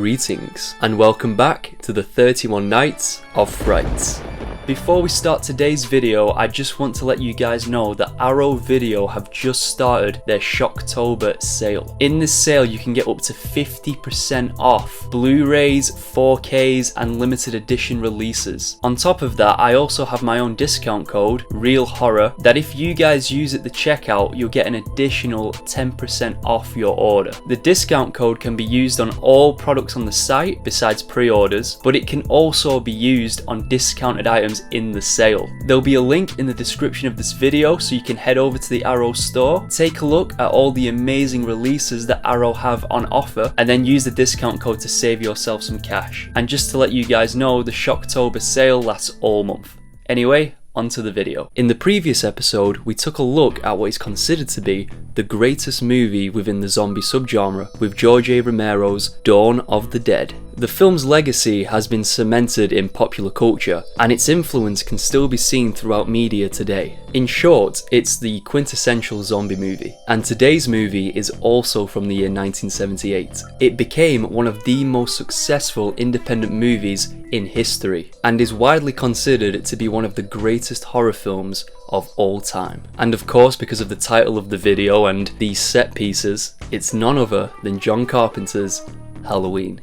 Greetings and welcome back to the 31 Nights of Frights. Before we start today's video, I just want to let you guys know that Arrow Video have just started their 𝙎𝙬𝙊𝙀 sale. In this sale you can get up to 50% off Blu-rays, 4Ks and limited edition releases. On top of that, I also have my own discount code, 𝑅EALHORROR, that if you guys use at the checkout you'll get an additional 10% off your order. The discount code can be used on all products on the site besides pre-orders, but it can also be used on discounted items in the sale. There'll be a link in the description of this video so you can head over to the Arrow store, take a look at all the amazing releases that Arrow have on offer, and then use the discount code to save yourself some cash. And just to let you guys know, the 𝙎𝙬𝙊𝙀 sale lasts all month. Anyway, onto the video. In the previous episode, we took a look at what is considered to be the greatest movie within the zombie subgenre with George A. Romero's Dawn of the Dead. The film's legacy has been cemented in popular culture, and its influence can still be seen throughout media today. In short, it's the quintessential zombie movie, and today's movie is also from the year 1978. It became one of the most successful independent movies in history, and is widely considered to be one of the greatest horror films of all time. And of course, because of the title of the video and these set pieces, it's none other than John Carpenter's Halloween.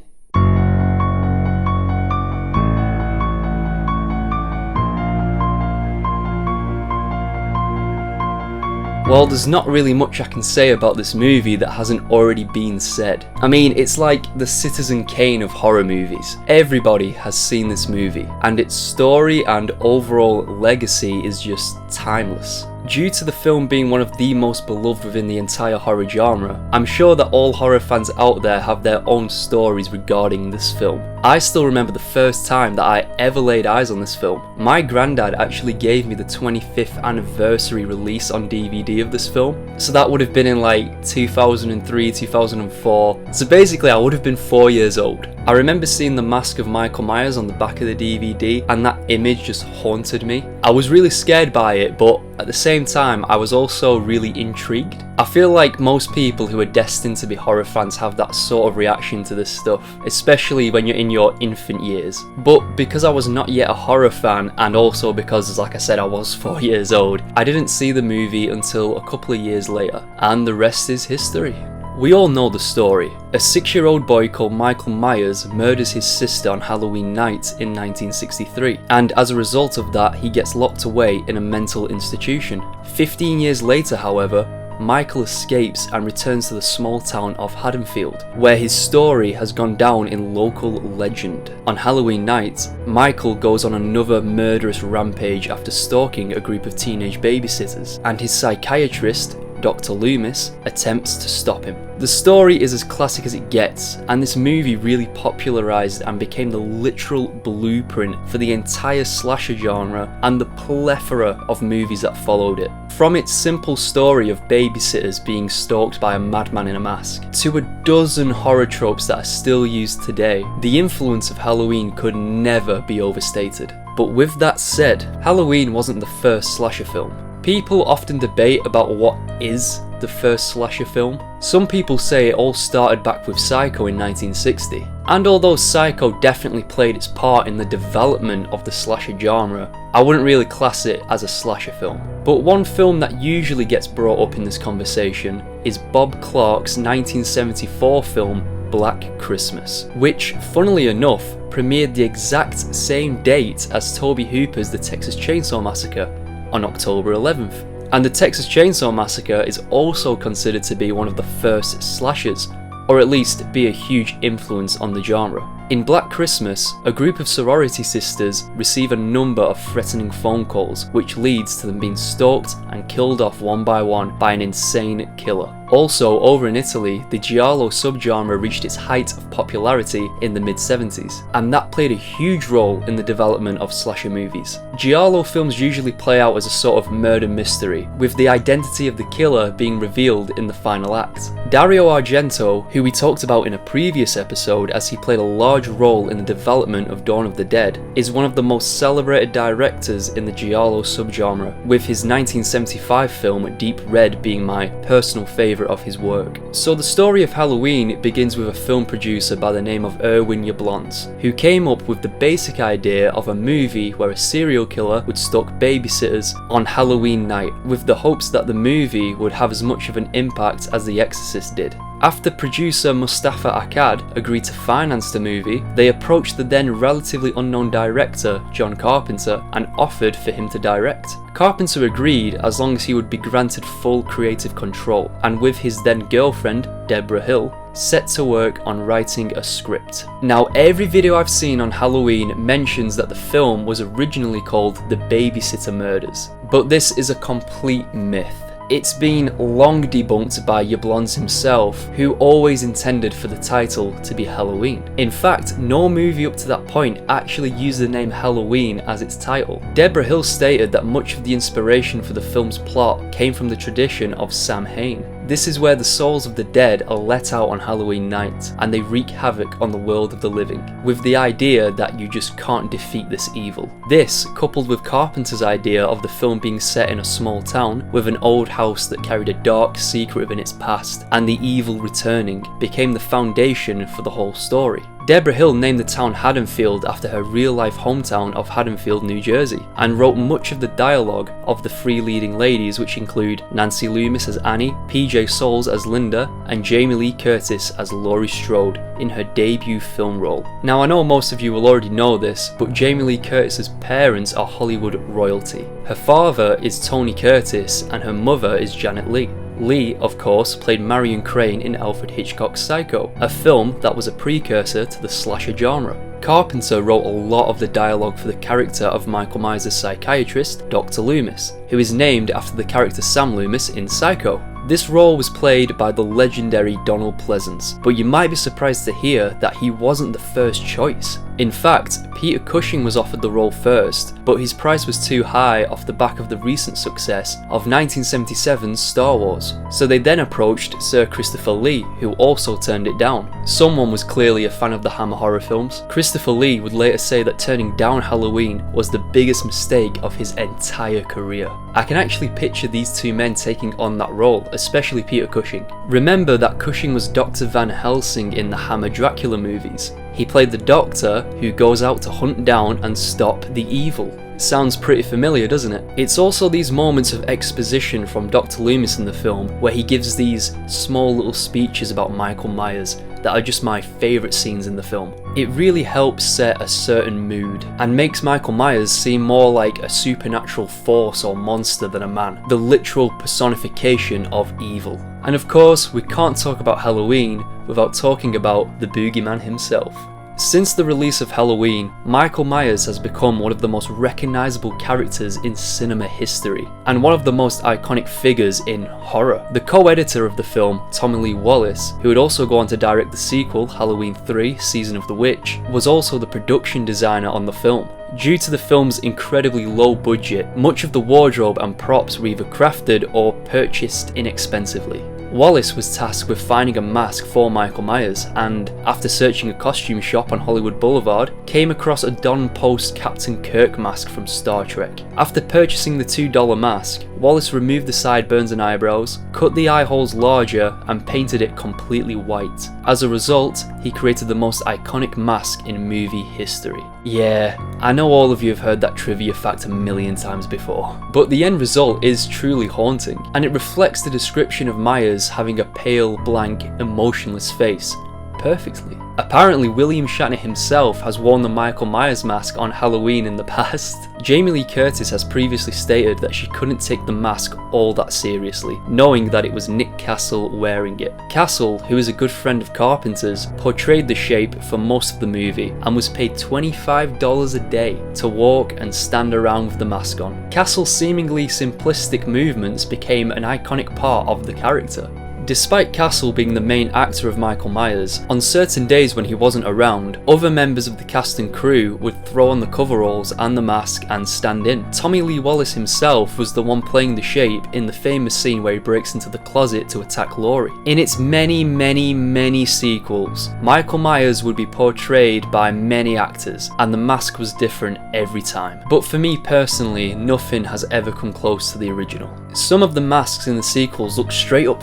Well, there's not really much I can say about this movie that hasn't already been said. I mean, it's like the Citizen Kane of horror movies. Everybody has seen this movie, and its story and overall legacy is just timeless. Due to the film being one of the most beloved within the entire horror genre, I'm sure that all horror fans out there have their own stories regarding this film. I still remember the first time that I ever laid eyes on this film. My granddad actually gave me the 25th anniversary release on DVD of this film, so that would have been in like 2003, 2004, so basically I would have been 4 years old. I remember seeing the mask of Michael Myers on the back of the DVD, and that image just haunted me. I was really scared by it, but at the same time I was also really intrigued. I feel like most people who are destined to be horror fans have that sort of reaction to this stuff, especially when you're in your infant years. But because I was not yet a horror fan, and also because, like I said, I was 4 years old, I didn't see the movie until a couple of years later, and the rest is history. We all know the story. A 6-year-old boy called Michael Myers murders his sister on Halloween night in 1963, and as a result of that he gets locked away in a mental institution. 15 years later, however, Michael escapes and returns to the small town of Haddonfield, where his story has gone down in local legend. On Halloween night, Michael goes on another murderous rampage after stalking a group of teenage babysitters, and his psychiatrist, Dr. Loomis, attempts to stop him. The story is as classic as it gets, and this movie really popularised and became the literal blueprint for the entire slasher genre and the plethora of movies that followed it. From its simple story of babysitters being stalked by a madman in a mask, to a dozen horror tropes that are still used today, the influence of Halloween could never be overstated. But with that said, Halloween wasn't the first slasher film. People often debate about what is the first slasher film. Some people say it all started back with Psycho in 1960. And although Psycho definitely played its part in the development of the slasher genre, I wouldn't really class it as a slasher film. But one film that usually gets brought up in this conversation is Bob Clark's 1974 film Black Christmas, which, funnily enough, premiered the exact same date as Tobe Hooper's The Texas Chainsaw Massacre, on October 11th. And the Texas Chainsaw Massacre is also considered to be one of the first slashers, or at least be a huge influence on the genre. In Black Christmas, a group of sorority sisters receive a number of threatening phone calls, which leads to them being stalked and killed off one by one by an insane killer. Also, over in Italy, the giallo subgenre reached its height of popularity in the mid-70s, and that played a huge role in the development of slasher movies. Giallo films usually play out as a sort of murder mystery, with the identity of the killer being revealed in the final act. Dario Argento, who we talked about in a previous episode as he played a large large role in the development of Dawn of the Dead, is one of the most celebrated directors in the giallo subgenre, with his 1975 film Deep Red being my personal favourite of his work. So the story of Halloween begins with a film producer by the name of 𝘎𝑼𝙍𝙍𝙊𝙀, who came up with the basic idea of a movie where a serial killer would stalk babysitters on Halloween night, with the hopes that the movie would have as much of an impact as The Exorcist did. After producer Mustafa Akkad agreed to finance the movie, they approached the then relatively unknown director John Carpenter and offered for him to direct. Carpenter agreed as long as he would be granted full creative control, and with his then girlfriend, Deborah Hill, set to work on writing a script. Now, every video I've seen on Halloween mentions that the film was originally called The Babysitter Murders, but this is a complete myth. It's been long debunked by 𝘎𝑼𝙍𝙍𝙊𝙀 himself, who always intended for the title to be Halloween. In fact, no movie up to that point actually used the name Halloween as its title. Deborah Hill stated that much of the inspiration for the film's plot came from the tradition of Samhain. This is where the souls of the dead are let out on Halloween night, and they wreak havoc on the world of the living, with the idea that you just can't defeat this evil. This, coupled with Carpenter's idea of the film being set in a small town, with an old house that carried a dark secret within its past, and the evil returning, became the foundation for the whole story. Deborah Hill named the town Haddonfield after her real-life hometown of Haddonfield, New Jersey, and wrote much of the dialogue of the three leading ladies, which include Nancy Loomis as Annie, PJ Soles as Linda, and Jamie Lee Curtis as Laurie Strode in her debut film role. Now, I know most of you will already know this, but Jamie Lee Curtis's parents are Hollywood royalty. Her father is Tony Curtis and her mother is Janet Leigh. Lee, of course, played Marion Crane in Alfred Hitchcock's Psycho, a film that was a precursor to the slasher genre. Carpenter wrote a lot of the dialogue for the character of Michael Myers' psychiatrist, Dr. Loomis, who is named after the character Sam Loomis in Psycho. This role was played by the legendary Donald Pleasence, but you might be surprised to hear that he wasn't the first choice. In fact, Peter Cushing was offered the role first, but his price was too high off the back of the recent success of 1977's Star Wars. So they then approached Sir Christopher Lee, who also turned it down. Someone was clearly a fan of the Hammer horror films. Christopher Lee would later say that turning down Halloween was the biggest mistake of his entire career. I can actually picture these two men taking on that role, especially Peter Cushing. Remember that Cushing was Dr. Van Helsing in the Hammer Dracula movies. He played the doctor who goes out to hunt down and stop the evil. Sounds pretty familiar, doesn't it? It's also these moments of exposition from Dr. Loomis in the film where he gives these small little speeches about Michael Myers that are just my favourite scenes in the film. It really helps set a certain mood and makes Michael Myers seem more like a supernatural force or monster than a man, the literal personification of evil. And of course, we can't talk about Halloween without talking about the boogeyman himself. Since the release of Halloween, Michael Myers has become one of the most recognisable characters in cinema history, and one of the most iconic figures in horror. The co-editor of the film, Tommy Lee Wallace, who would also go on to direct the sequel, Halloween 3: Season of the Witch, was also the production designer on the film. Due to the film's incredibly low budget, much of the wardrobe and props were either crafted or purchased inexpensively. Wallace was tasked with finding a mask for Michael Myers, and after searching a costume shop on Hollywood Boulevard, came across a Don Post Captain Kirk mask from Star Trek. After purchasing the $2 mask, Wallace removed the sideburns and eyebrows, cut the eye holes larger, and painted it completely white. As a result, he created the most iconic mask in movie history. Yeah, I know all of you have heard that trivia fact a million times before, but the end result is truly haunting, and it reflects the description of Myers having a pale, blank, emotionless face perfectly. Apparently, William Shatner himself has worn the Michael Myers mask on Halloween in the past. Jamie Lee Curtis has previously stated that she couldn't take the mask all that seriously, knowing that it was Nick Castle wearing it. Castle, who is a good friend of Carpenter's, portrayed the shape for most of the movie and was paid $25 a day to walk and stand around with the mask on. Castle's seemingly simplistic movements became an iconic part of the character. Despite Castle being the main actor of Michael Myers, on certain days when he wasn't around, other members of the cast and crew would throw on the coveralls and the mask and stand in. Tommy Lee Wallace himself was the one playing the Shape in the famous scene where he breaks into the closet to attack Laurie. In its many sequels, Michael Myers would be portrayed by many actors, and the mask was different every time. But for me personally, nothing has ever come close to the original. Some of the masks in the sequels look straight up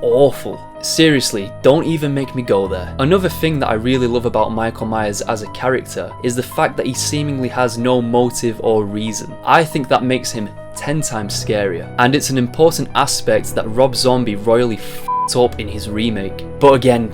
awful. Seriously, don't even make me go there. Another thing that I really love about Michael Myers as a character is the fact that he seemingly has no motive or reason. I think that makes him 10 times scarier, and it's an important aspect that Rob Zombie royally f***ed up in his remake. But again,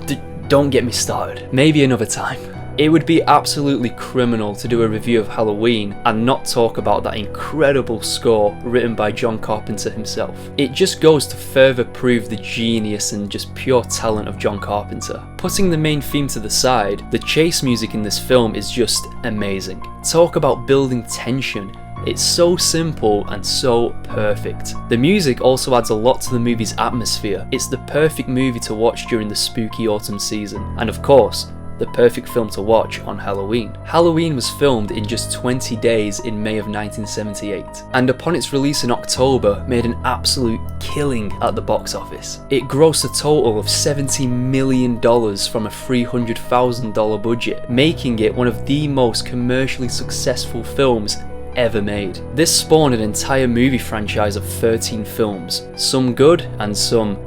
don't get me started. Maybe another time. It would be absolutely criminal to do a review of Halloween and not talk about that incredible score written by John Carpenter himself. It just goes to further prove the genius and just pure talent of John Carpenter. Putting the main theme to the side, the chase music in this film is just amazing. Talk about building tension. It's so simple and so perfect. The music also adds a lot to the movie's atmosphere. It's the perfect movie to watch during the spooky autumn season. And of course, the perfect film to watch on Halloween. Halloween was filmed in just 20 days in May of 1978, and upon its release in October, made an absolute killing at the box office. It grossed a total of $70 million from a $300,000 budget, making it one of the most commercially successful films ever made. This spawned an entire movie franchise of 13 films, some good and some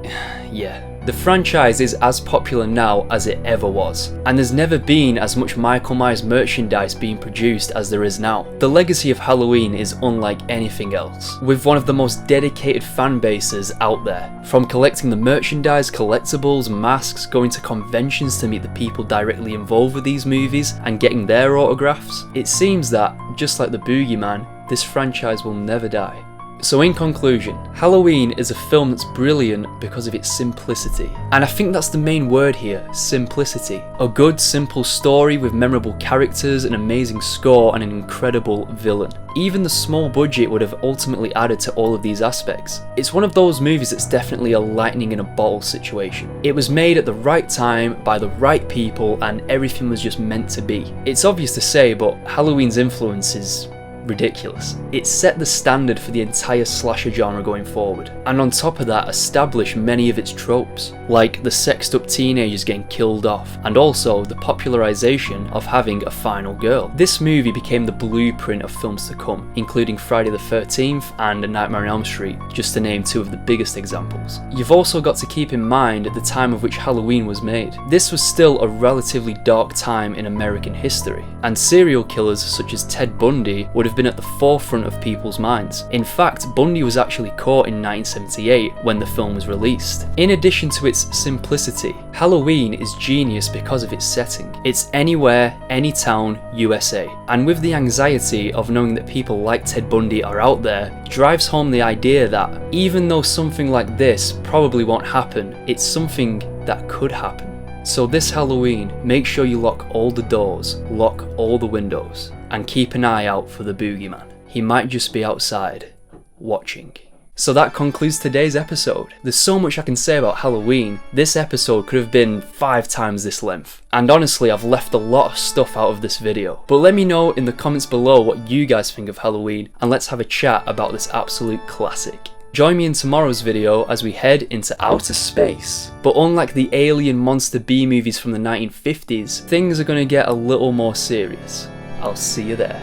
yeah. The franchise is as popular now as it ever was, and there's never been as much Michael Myers merchandise being produced as there is now. The legacy of Halloween is unlike anything else, with one of the most dedicated fan bases out there. From collecting the merchandise, collectibles, masks, going to conventions to meet the people directly involved with these movies and getting their autographs, it seems that, just like the Boogeyman, this franchise will never die. So in conclusion, Halloween is a film that's brilliant because of its simplicity. And I think that's the main word here, simplicity. A good, simple story with memorable characters, an amazing score, and an incredible villain. Even the small budget would have ultimately added to all of these aspects. It's one of those movies that's definitely a lightning in a bottle situation. It was made at the right time, by the right people, and everything was just meant to be. It's obvious to say, but Halloween's influence is ridiculous. It set the standard for the entire slasher genre going forward, and on top of that established many of its tropes, like the sexed up teenagers getting killed off, and also the popularization of having a final girl. This movie became the blueprint of films to come, including Friday the 13th and A Nightmare on Elm Street, just to name two of the biggest examples. You've also got to keep in mind the time of which Halloween was made. This was still a relatively dark time in American history, and serial killers such as Ted Bundy would have been at the forefront of people's minds. In fact, Bundy was actually caught in 1978 when the film was released. In addition to its simplicity, Halloween is genius because of its setting. It's anywhere, any town, USA. And with the anxiety of knowing that people like Ted Bundy are out there, drives home the idea that even though something like this probably won't happen, it's something that could happen. So this Halloween, make sure you lock all the doors, lock all the windows, and keep an eye out for the Boogeyman. He might just be outside, watching. So that concludes today's episode. There's so much I can say about Halloween. This episode could have been 5 times this length. And honestly, I've left a lot of stuff out of this video. But let me know in the comments below what you guys think of Halloween, and let's have a chat about this absolute classic. Join me in tomorrow's video as we head into outer space. But unlike the alien monster B movies from the 1950s, things are going to get a little more serious. I'll see you there.